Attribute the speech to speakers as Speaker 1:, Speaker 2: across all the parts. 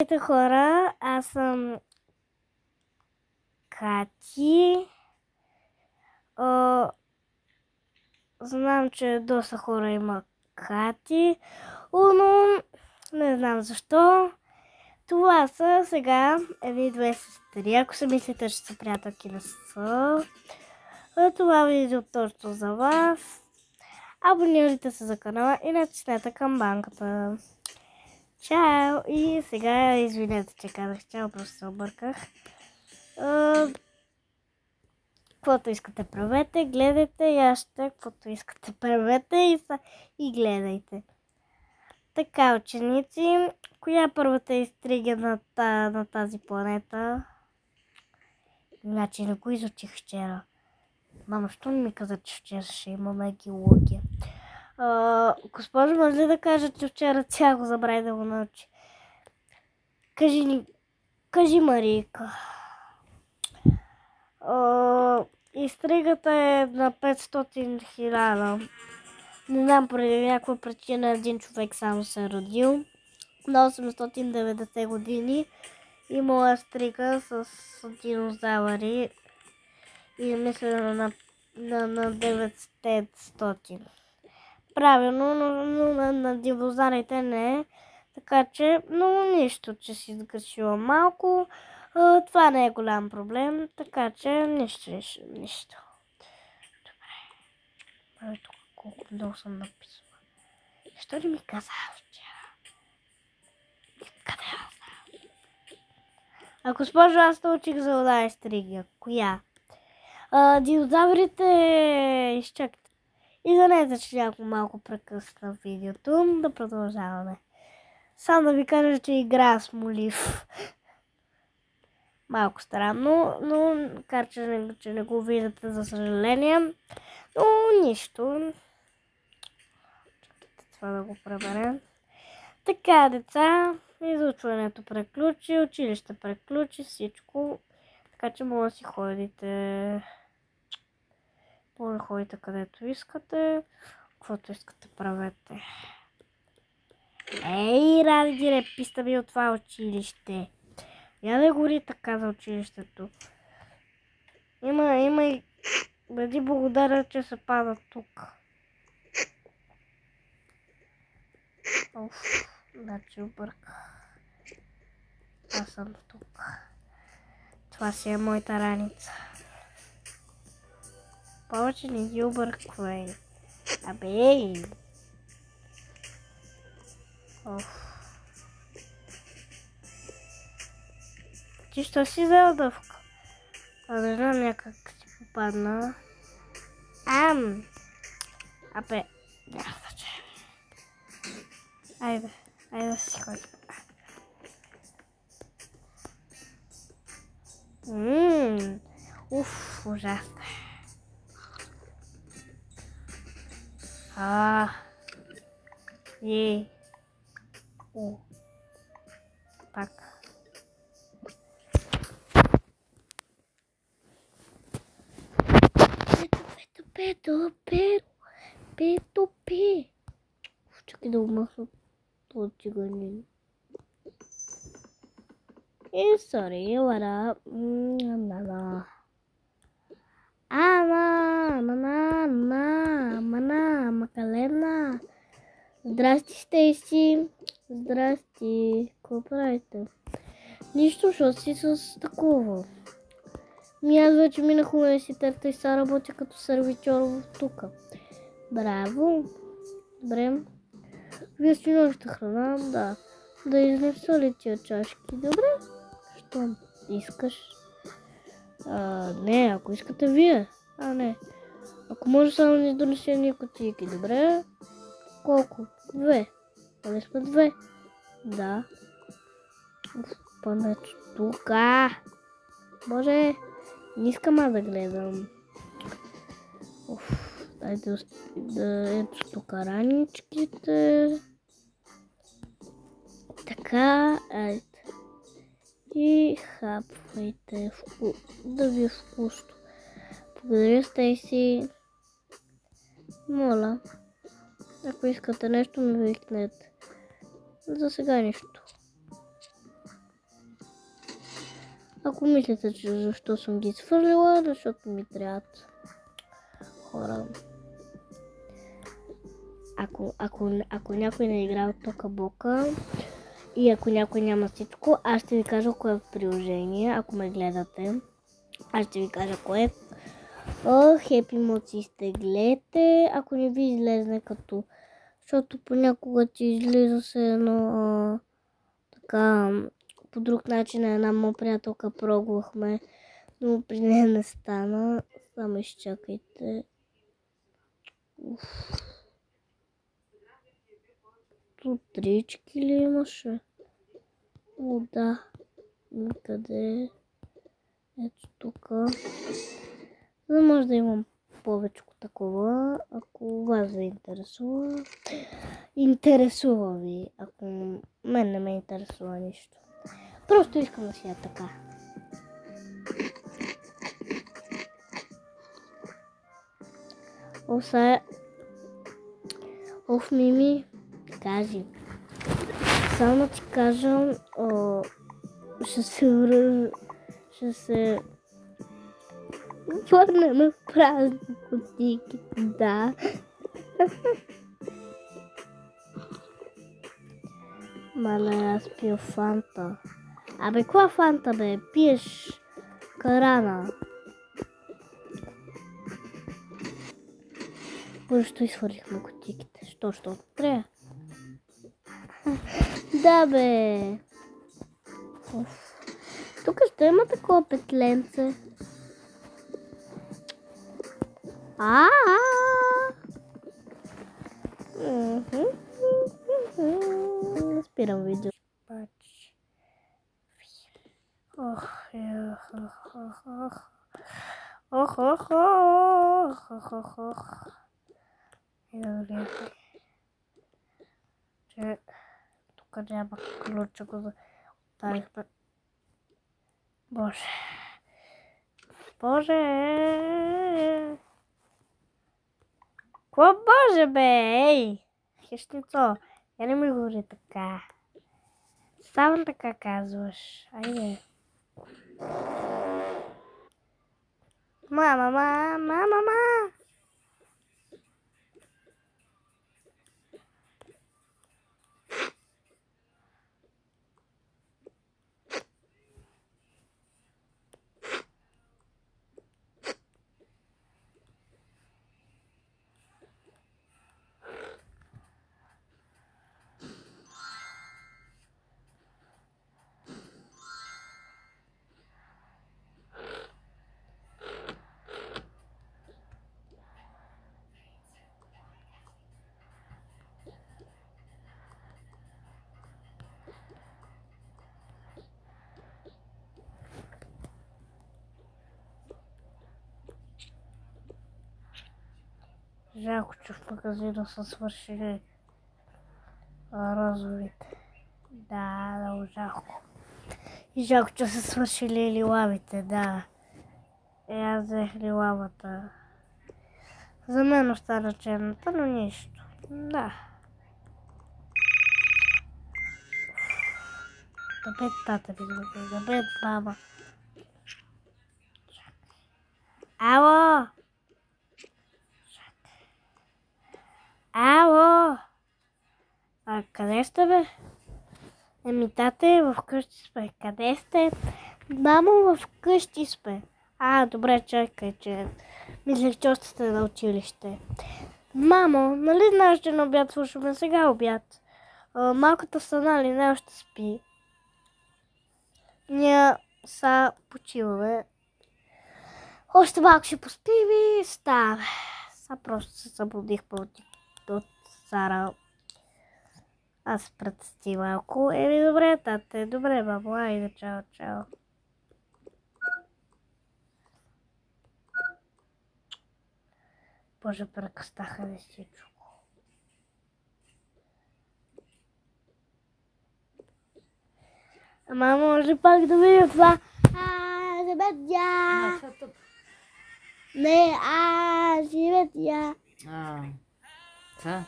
Speaker 1: Здравейте хора, аз съм Кати. Знам, че доста хора има Кати, но не знам защо. Това са сега едни две сестри. Ако се мислите, че са приятелки, не са. Това видео точно за вас. Абонирайте се за канала и натиснете камбанката. Чао! И сега извинете, че казах чао, просто се обърках. Каквото искате правете, гледайте и аз ще, каквото искате правете и гледайте. Така, ученици, коя първата изтрига на тази планета? Значи не го изучих вчера. Мама, що не ми каза, че вчера ще имаме геология? Госпожо, може ли да кажа, че вчера тя го забрави да го научи? Кажи, Марийка. Изтригата е на 500 000. Не знам, поради някаква причина един човек само се е родил. На 890 години имала стрига с динозаври и мисля на 900. Правилно, но на динозаврите не е. Така че, но нищо, че си сгрешила малко. Това не е голям проблем, така че нищо. Добре. Тук колко много съм написала. Що ли ми каза вчера? Къде я знам? А госпожо, аз научих за една изтригия. Коя? Динозаврите изчакайте. Извинете, че някакво малко прекъсна видеото. Да продължаваме. Само да ви кажа, че игра с молив. Малко странно, но че не го виждате, за съжаление. Но нищо. Чакайте това да го преберем. Така, деца, изучването приключи, училище приключи, всичко. Така че може да си ходите. Може да ходите където искате. Каквото искате правете. Ей, ради реписта ми от това училище. Я да гори така за училището. Има и... Бъди благодаря, че се пада тук. Значи обърках. Аз съм тук. Това си е моята раница. Повече не ги обърквай. Абе! Ти що си взела дъвка? Не знам, някак си попадна. Абе, няма значение. Айде да си ходи. Ужасно. Пак. Пето. Чакай да умахна този циганин. Sorry, what up? Макалена. Здрасти, Стейси. Здрасти. Какво правите? Нищо, защото си с такова. Аз вече минах университета и сега работя като сервитьор тук. Браво. Добре. Вие си носите храна? Да. Да изнеса ли тия чашки? Добре. Що искаш? Не, ако искате вие. Не. Ако може само ни донесе ни кутийки. Добре. Колко? 2. Али сме 2? Да. Пането тука. Може. Не искам да гледам. Дайте ето тук раничките. Така, ето. И хапвайте. Да ви е вкусно. Благодаря, Стейси. Моля. Ако искате нещо, ме викнете. За сега нищо. Ако мислите, че защо съм ги свърлила, защото ми трябват хора. Ако някой не играе от тока бока и ако някой няма всичко, аз ще ви кажа кое е в приложение, ако ме гледате. Аз ще ви кажа кое. Happy Mods изтеглете, ако не ви излезне като... Защото понякога ти излиза се едно така... По друг начин една моя приятелка пробвахме, но при нея не стана. Само изчакайте. Тут трички ли имаше? О, да. Къде? Ето тук. За може да имам повече такова, ако вас ви интересува. Интересува ви, ако мен не ме интересува нищо. Просто искам да си я така. Мими, кажи. Само ти кажа, ще се върнем в празни кутийки, да. Мале, аз пия фанта. Абе, каква фанта, бе? Пиеш карана. Защо изхвърлихме кутийките? Що трябва? Да, бе. Тук ще има такова петленце. Спирам видео. Че тук няма ключа, го оставихме. Боже. Какво боже, бе? Ей! Хищницо, я не ми говори така. Само така казваш. Айде. Мама! Жалко, че в магазина са свършили розовите. Да, много жалко. И жалко, че са свършили лилавите, да. Аз взех лилавата. За мен остана черната, но нищо. Да. Да бе тата ви, да бе мама. Ало! Къде сте, бе? Тате е вкъщи сме. Къде сте? Мамо, вкъщи сме. Добре, чакай, че мислех, че още сте на училище. Мамо, нали знаеш, че на обяд слушаме сега обяд? Малката Сана ли не още спи? Ние са почиваме. Още малко ще поспим и става. Просто се събудихме от Сара. Аз представи малко. Добре, тате. Добре, мамо. Айде, чао. Боже, прекъстаха ли всичко? Може пак да видя това. Забедя. Не, забедя.
Speaker 2: Това?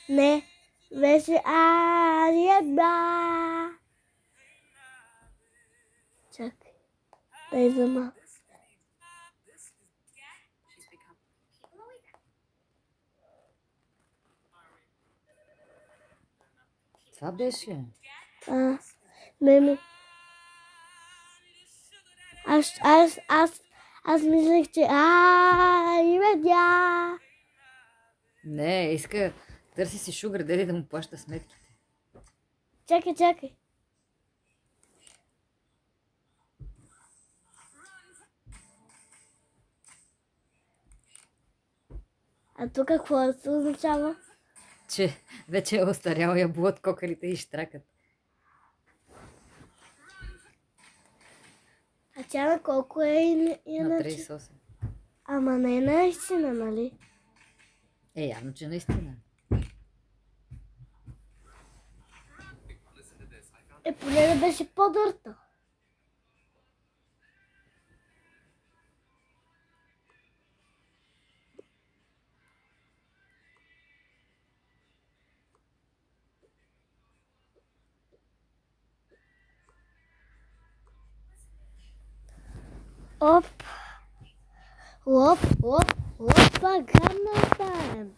Speaker 1: Не, беше забедя. Чакай. Дай за малко.
Speaker 2: Това беше.
Speaker 1: Меми. Аз мислех, че имедя.
Speaker 2: Не, иска, търси си шугър деди да му плаща сметките.
Speaker 1: Чакай. А тук какво се означава?
Speaker 2: Че вече е остарял и обуват кокалите и штракат.
Speaker 1: А тя на колко е иначе?
Speaker 2: На 38.
Speaker 1: Ама не е наистина, нали?
Speaker 2: Явно, че наистина.
Speaker 1: Поне да беше по-дърта. Оп, Gangnam Style.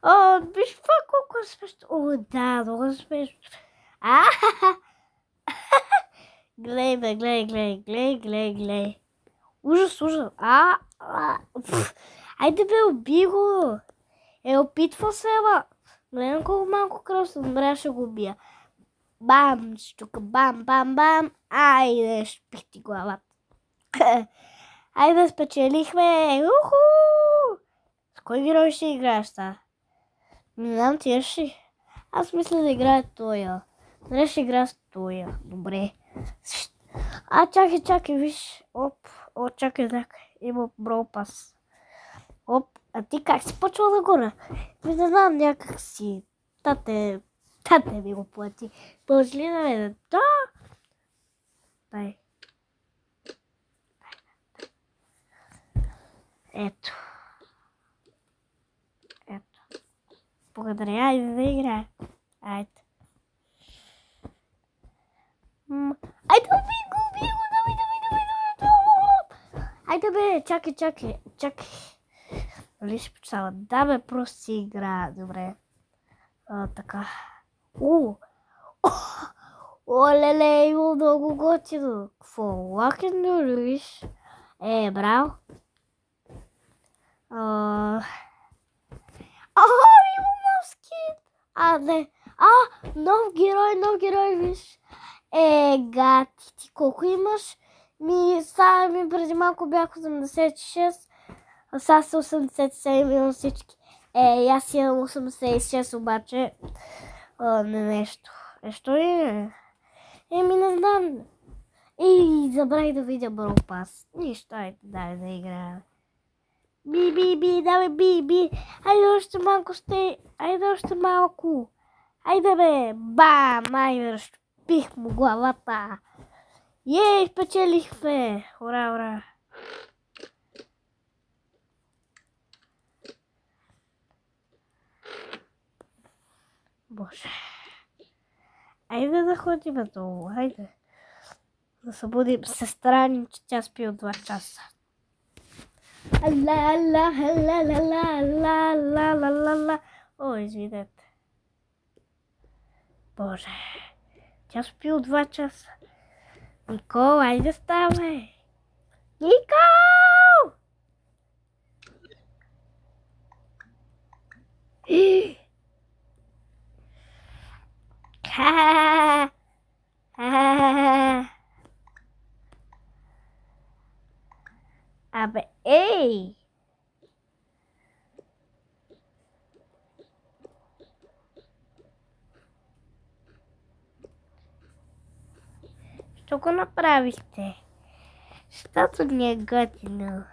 Speaker 1: О, виж това колко е смешно. О, да, много смешно. Глей, бе, глей. Ужас. Айде бе, уби го. Опитва се, ама. Гледам колко малко кръв се умря, ще го убия. Бам, штука, бам. Айде, шпих ти главата. Айде, спечелихме. Уху! С кой герой ще играеш сега? Не знам, ти ще. Аз мисля да играя тоя. Не ще играя с тоя. Добре. Чакай, виж. Чакай. Има броу пас. А ти как си почва нагоре? Не знам, някак си. Тате ми го плати. Може ли да ме? Да. Дай. Ето. Благодаря, айде да играе. Айде. Айде, уби го, давай. Айде бе, чакай. Нали ще почава? Да бе, просто си игра. Добре. Така. Олеле, има много готино. Какво? Лакен да виж? Браво. Има нов скин. Не. Нов герой, виж. Гати, ти колко имаш? Ми преди малко бях 86, а сега са 87, имам всички. Аз имам 86 обаче. Нещо. Що е? Не знам. Забравих да видя Brawl Pass. Нищо, дай да играя. Би, давай, би. Айде още малко. Айде бе, бам, айде, разпих му главата. Спечелихме. Ура. Боже. Айде да ходим долу, айде. Да събудим сестра ни, че тя спи от 2 часа. Извинете. Боже. Тя спи от 2 часа. Никол, айде ставай. Никол! Абе, ей! Защо го направихте? Защото ни е готино.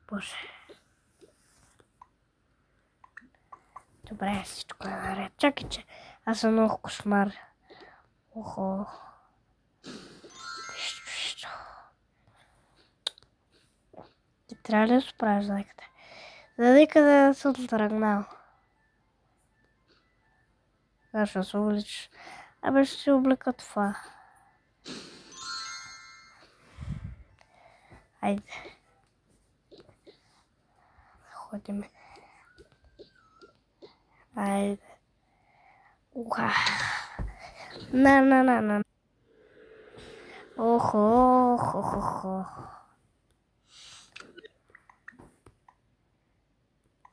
Speaker 1: Боже. Добре, всичко е наред. Чакай, че аз съм много кошмар. Охо. Ти трябва ли да справиш зайката? Задай къде съм тръгнал. Защо се обличаш? Абе ще се облека това. Айде. Ходиме. Айде. Уха. На. Охо.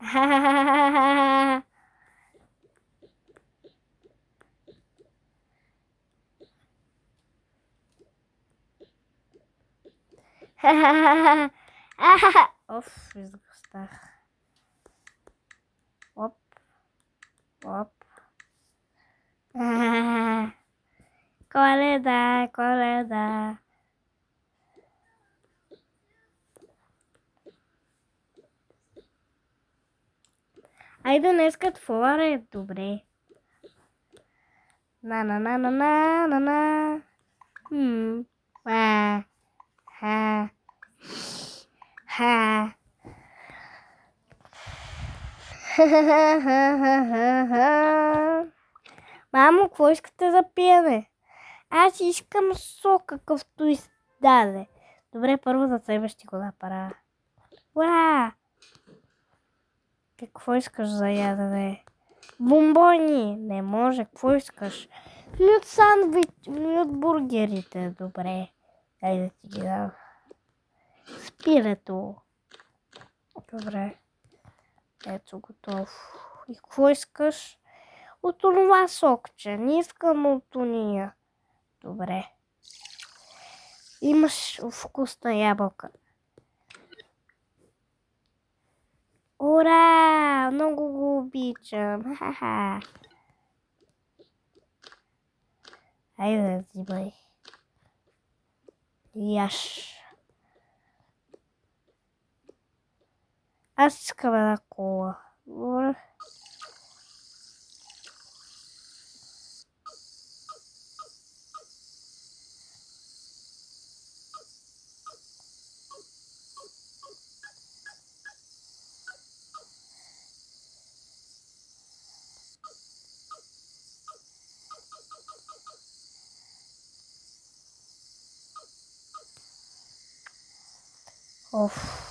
Speaker 1: Ха-ха-ха-ха-ха. Оф, изгостах. Оп. Коледа. Айде днеска твора е добре. На. Ха. Мамо, какво искате за пиене? Аз искам сок, какъвто издаде. Добре, първо за себе ще го направя. Ура! Какво искаш за ядене? Бомбони! Не може, какво искаш? Ми от сандвич, ми от бургерите, добре. Дай да ти ги дам. Спирето. Добре. Ето, готов. И какво искаш? От това сокче. Не искам от уния. Добре. Имаш вкусна ябълка. Ура! Много го обичам. Ха-ха. Айде, взимай. Яш. Аз искам една кола. Добре. Оф.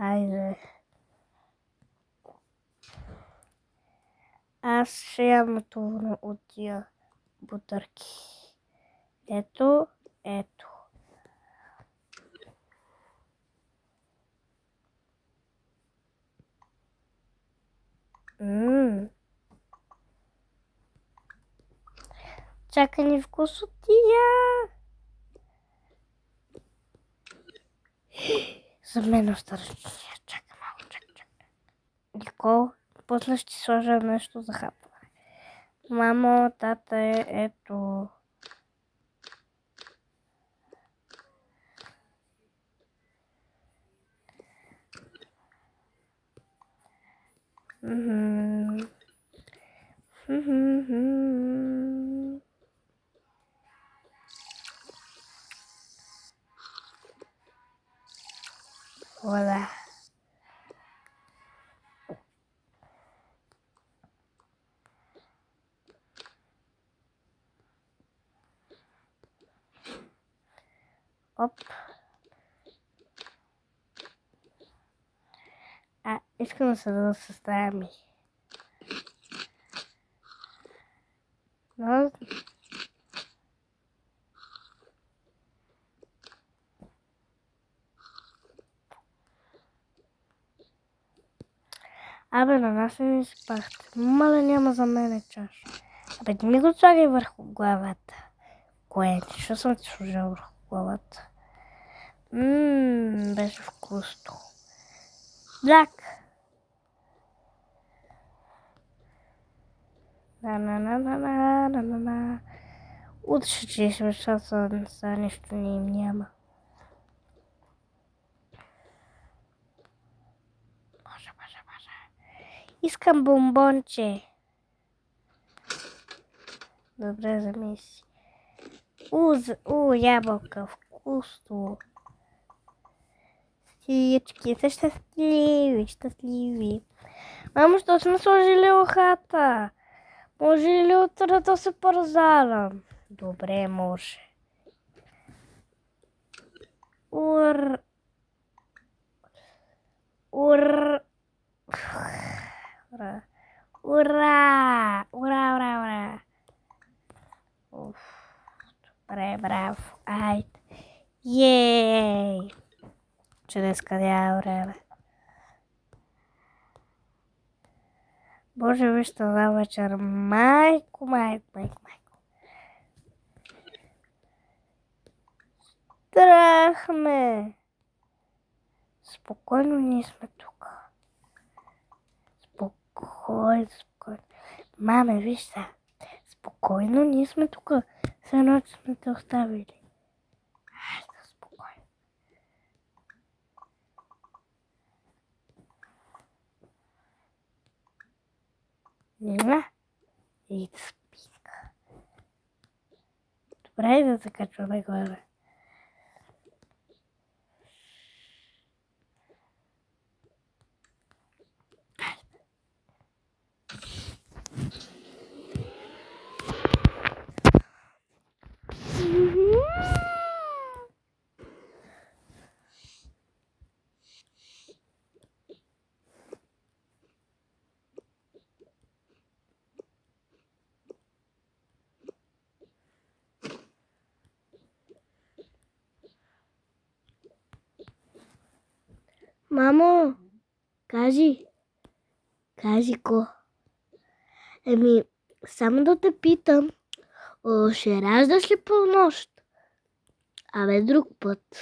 Speaker 1: Айде. Аз ще ям това от тия бутърки. Ето. Чакай ни вкусотия. За мен остарчия. Чакай малко, чакай. Никол, после ще сложа нещо за хапване. Мамо, тата ето. Voilà. Оп. Искам да се дада сестра ми. Но... Абе, на нас не спахте. Мала няма за мене чаш. Абе, не ми го слагай върху главата. Кое? Защо съм ти сложил върху главата? Беше вкусно. Блак. На. Утре ще чешем, защото сега нищо не им няма. Боже. Искам бомбонче. Добре, замисли. Ябълка, вкусно. Всички са щастливи. Мамо, що сме сложили ухата? Може ли утре да се парзалям? Добре, може. Ура! Добре, браво. Айде. Ей! Че днес къде време. Боже, виж това вечер. Майко. Страх ме. Спокойно, ние сме тук. Спокойно. Маме, виж сега. Спокойно, ние сме тук. Все едно, че сме те оставили. Айде, спокойно. И да спинка. Добре, да се качваме горе. Мамо, кажи ко. Само да те питам, ще раждаш ли по нощ? Абе, друг път.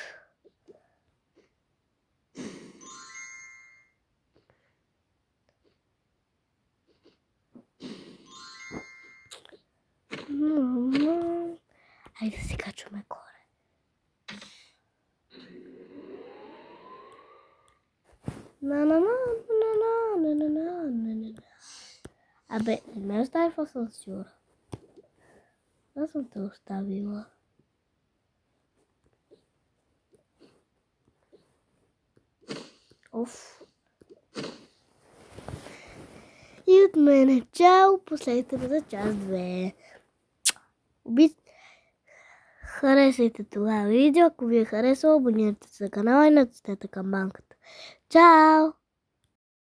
Speaker 1: Айде да се качваме горе. Абе, не ме остави в асансьора. Аз съм те оставила. Оф. И от мене чао, последите за час 2. Харесайте това видео, ако ви е харесало, абонирайте се за канала и натиснете камбанката. Чао!